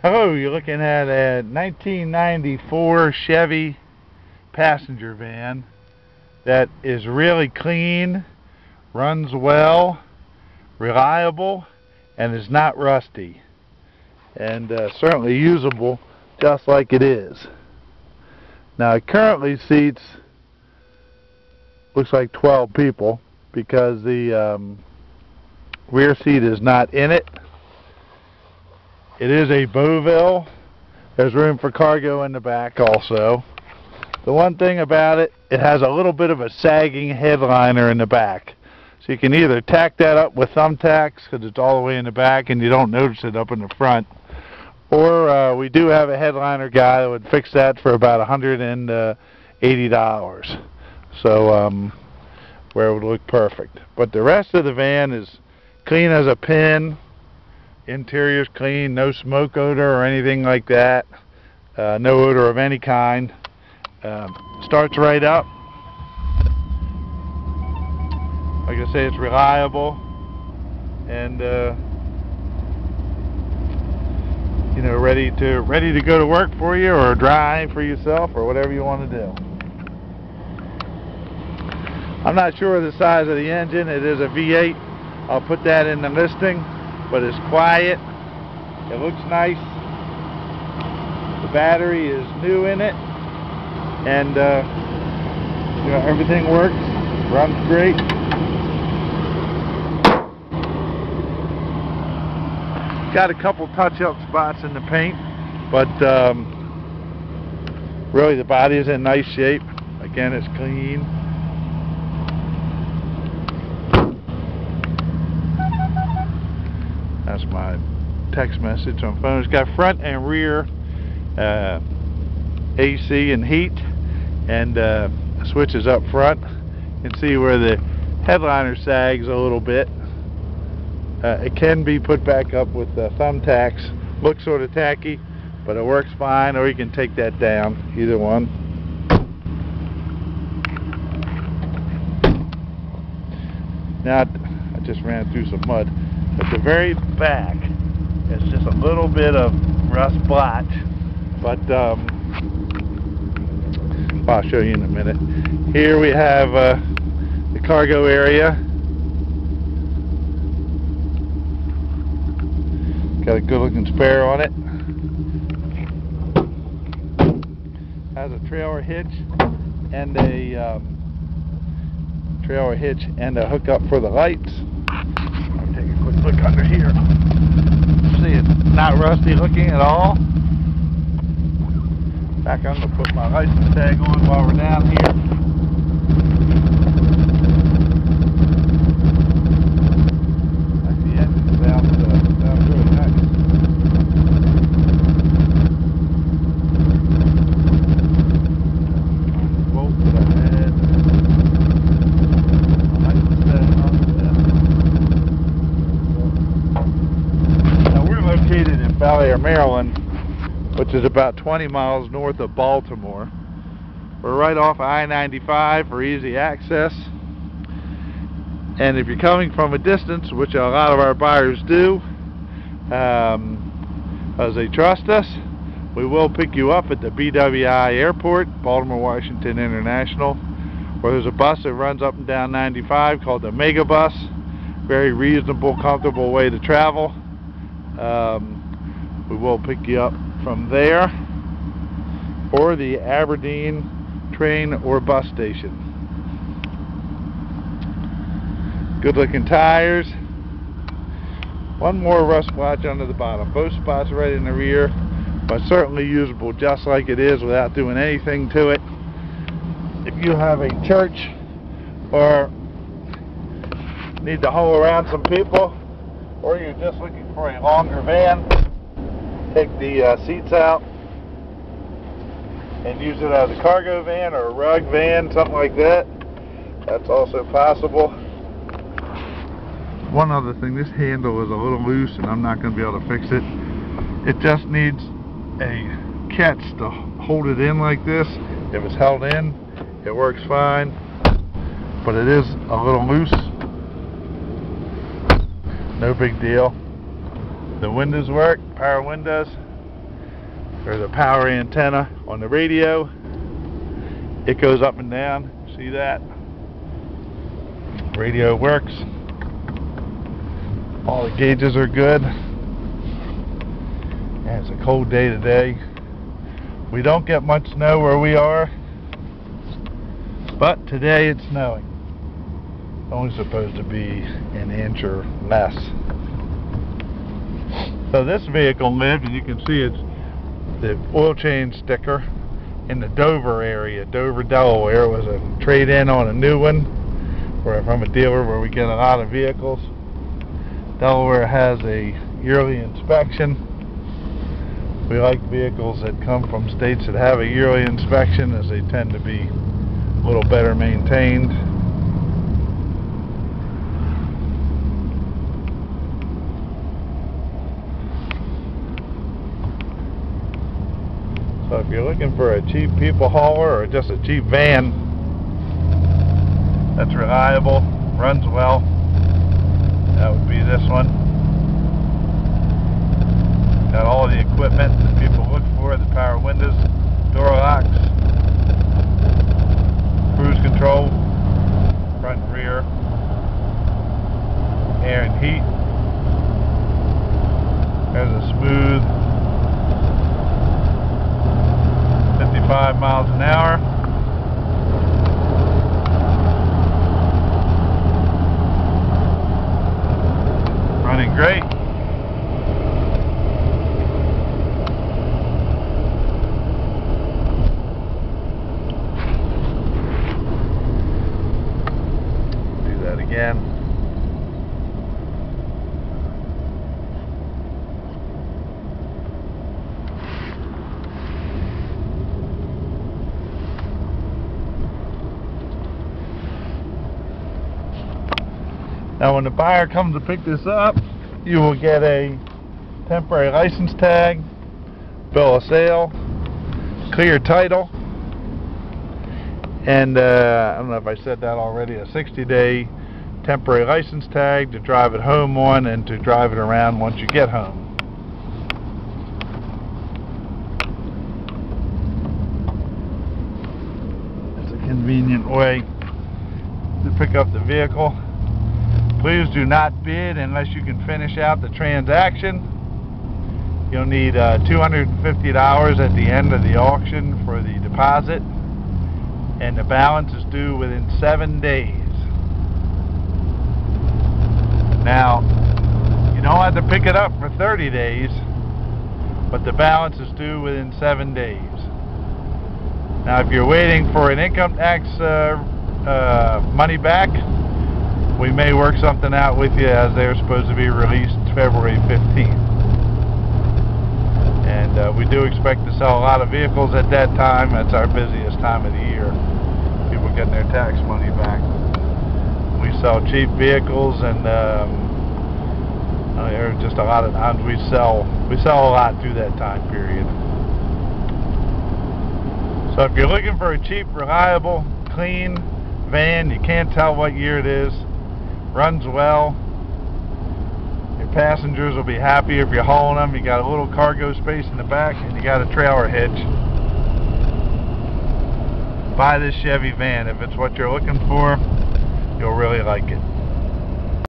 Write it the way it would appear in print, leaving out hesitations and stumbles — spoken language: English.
Hello, you're looking at a 1994 Chevy passenger van that is really clean, runs well, reliable, and is not rusty, and certainly usable just like it is. Now it currently seats, looks like 12 people because the rear seat is not in it. It is a Beauville. There's room for cargo in the back also. The one thing about it, it has a little bit of a sagging headliner in the back. So you can either tack that up with thumbtacks because it's all the way in the back and you don't notice it up in the front. Or we do have a headliner guy that would fix that for about $180. So where it would look perfect. But the rest of the van is clean as a pin. Interior's clean, no smoke odor or anything like that. No odor of any kind. Starts right up. Like I say, it's reliable and you know, ready to go to work for you, or drive for yourself, or whatever you want to do. I'm not sure of the size of the engine. It is a V8. I'll put that in the listing. But it's quiet, it looks nice, the battery is new in it, and you know, everything works, runs great. Got a couple touch-up spots in the paint, but really the body is in nice shape. Again, it's clean. That's my text message on phone. It's got front and rear AC and heat, and switches up front. You can see where the headliner sags a little bit. It can be put back up with thumbtacks. Looks sort of tacky, but it works fine, or you can take that down, either one. Now, I just ran through some mud. At the very back, it's just a little bit of rust blotch, but I'll show you in a minute. Here we have the cargo area. Got a good-looking spare on it. Has a trailer hitch and a hookup for the lights. Take a quick look under here. See, it's not rusty looking at all. In fact, I'm going to put my license tag on while we're down here. Like the engine sounds really nice. Bolt that I had. License tag on it. Located in Bellaire, Maryland, which is about 20 miles north of Baltimore. We're right off I-95 for easy access. And if you're coming from a distance, which a lot of our buyers do, as they trust us, we will pick you up at the BWI Airport, Baltimore Washington International, where there's a bus that runs up and down 95 called the Mega Bus. Very reasonable, comfortable way to travel. We will pick you up from there, or the Aberdeen train or bus station. Good looking tires. One more rust blotch under the bottom. Both spots right in the rear, but certainly usable just like it is without doing anything to it. If you have a church or need to haul around some people, or you're just looking for a longer van, take the seats out and use it as a cargo van or a rug van, something like that. That's also possible. One other thing, this handle is a little loose and I'm not going to be able to fix it. It just needs a catch to hold it in like this. If it's held in, it works fine, but it is a little loose. No big deal. The windows work, power windows. There's a power antenna on the radio. It goes up and down. See that? Radio works. All the gauges are good. And it's a cold day today. We don't get much snow where we are, but today it's snowing. Only supposed to be an inch or less. So this vehicle lived, and you can see it's the oil change sticker in the Dover area, Dover, Delaware. It was a trade-in on a new one from a dealer where we get a lot of vehicles. Delaware has a yearly inspection. We like vehicles that come from states that have a yearly inspection, as they tend to be a little better maintained. So if you're looking for a cheap people hauler or just a cheap van that's reliable, runs well, that would be this one. Got all the equipment that people look for: the power windows, door locks, cruise control, front and rear, air and heat. There's a smooth 55 miles an hour. Running great. Do that again. Now when the buyer comes to pick this up, you will get a temporary license tag, bill of sale, clear title, and I don't know if I said that already, a 60-day temporary license tag to drive it home on and to drive it around once you get home. It's a convenient way to pick up the vehicle. Please do not bid unless you can finish out the transaction. You'll need $250 at the end of the auction for the deposit, and the balance is due within 7 days. Now, you don't have to pick it up for 30 days, but the balance is due within 7 days. Now, if you're waiting for an income tax money back, we may work something out with you, as they're supposed to be released February 15th. And we do expect to sell a lot of vehicles at that time. That's our busiest time of the year. People getting their tax money back. We sell cheap vehicles, and there are just a lot of times we sell a lot through that time period. So if you're looking for a cheap, reliable, clean van, you can't tell what year it is, runs well, your passengers will be happy if you're hauling them, you got a little cargo space in the back, and you got a trailer hitch, buy this Chevy van. If it's what you're looking for, you'll really like it.